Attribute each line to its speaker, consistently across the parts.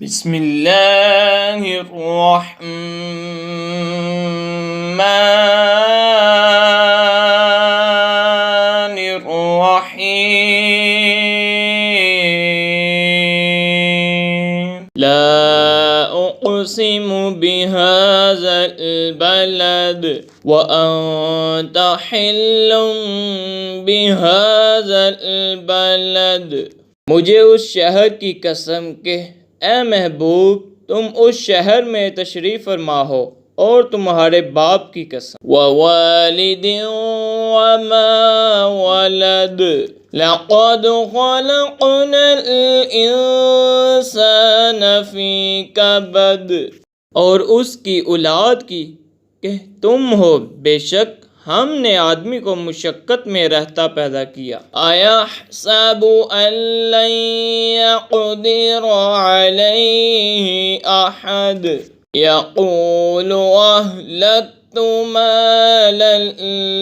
Speaker 1: بسم اللہ الرحمن الرحیم لا اقسم بهذا البلد وانت حل بهذا البلد۔ مجھے اس شہر کی قسم کہ اے محبوب تم اس شہر میں تشریف فرما ہو، اور تمہارے باپ کی قسم۔ وَوَالِدٍ وَمَا وَلَدَ لَقَدْ خَلَقْنَا الْإِنسَانَ فِي كَبَدٍ، اور اس کی اولاد کی کہ تم ہو، بے شک ہم نے آدمی کو مشقت میں رہتا پیدا کیا۔ أَيَحْسَبُ أَن لَّن يَقْدِرَ عَلَيْهِ أَحَدٌ يَقُولُ أَهْلَكْتُ مَالًا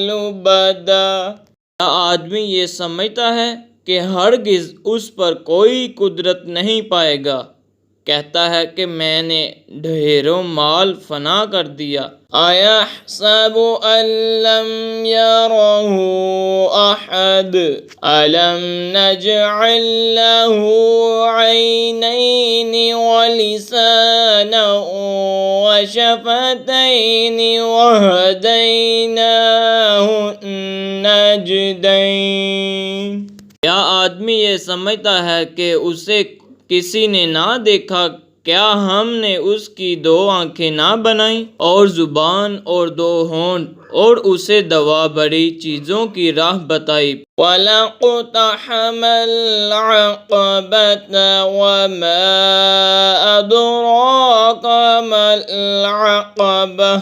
Speaker 1: لُبَدًا۔ کیا آدمی یہ سمجھتا ہے کہ ہرگز اس پر کوئی قدرت نہیں پائے گا؟ کہتا ہے کہ میں نے ڈھیروں مال فنا کر دیا۔ أَيَحْسَبُ أَن لَّمْ يَرَهُ أَحَدٌ أَلَمْ نَجْعَل لَّهُ عَيْنَيْنِ وَلِسَانًا وَشَفَتَيْنِ وَهَدَيْنَاهُ النَّجْدَيْنِ۔ کیا آدمی یہ سمجھتا ہے کہ اسے کسی نے نہ دیکھا؟ کیا ہم نے اس کی دو آنکھیں نہ بنائیں، اور زبان اور دو ہونٹ، اور اسے دوا بڑی چیزوں کی راہ بتائی؟ وَلَاقْتَحَمَ الْعَقَبَةَ وَمَا أَدْرَاكَ مَا الْعَقَبَةُ۔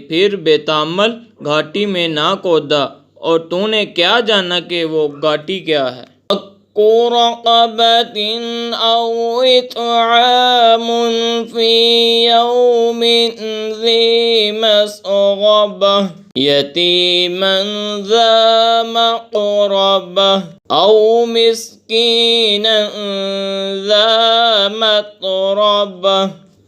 Speaker 1: پھر بے تامل گھاٹی میں نہ کودا، اور تو نے کیا جانا کہ وہ گھاٹی کیا ہے؟ فَكُّ رَقَبَةٍ أَوْ إِطْعَامٌ فِي يَوْمٍ ذِي مَسْغَبَةٍ يَتِيمًا ذَا مَقْرَبَةٍ أَوْ مِسْكِينًا ذَا مَتْرَبَةٍ۔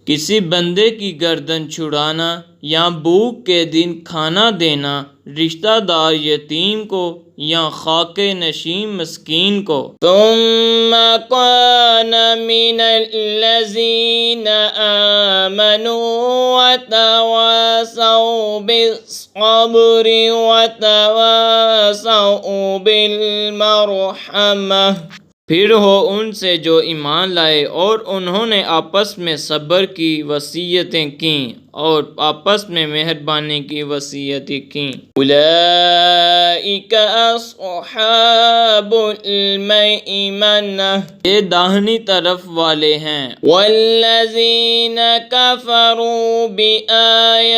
Speaker 1: کسی بندے کی گردن چھڑانا، یا بھوک کے دن کھانا دینا، رشتہ دار یتیم کو یا خاکے نشین مسکین کو۔ ثُمَّ كَانَ مِنَ الَّذِينَ آمَنُوا وَتَوَاصَوْا بِالصَّبْرِ وَتَوَاصَوْا بِالْمَرْحَمَةِ۔ پھر ہو ان سے جو ایمان لائے اور انہوں نے آپس میں صبر کی وصیتیں کیں اور آپس میں مہربانی کی وصیتیں کیں۔ أُولَئِكَ أَصْحَابُ الْمَيْمَنَةِ، یہ داہنی طرف والے ہیں۔ وَالَّذِينَ كَفَرُوا بِآيَاتِنَا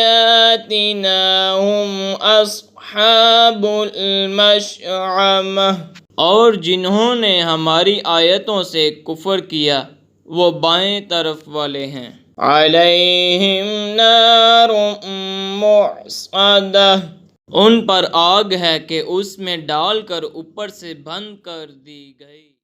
Speaker 1: هُمْ أَصْحَابُ الْمَشْأَمَةِ، اور جنہوں نے ہماری آیتوں سے کفر کیا وہ بائیں طرف والے ہیں۔ عَلَيْهِمْ نَارٌ مُّؤْصَدَةٌ، ان پر آگ ہے کہ اس میں ڈال کر اوپر سے بند کر دی گئی۔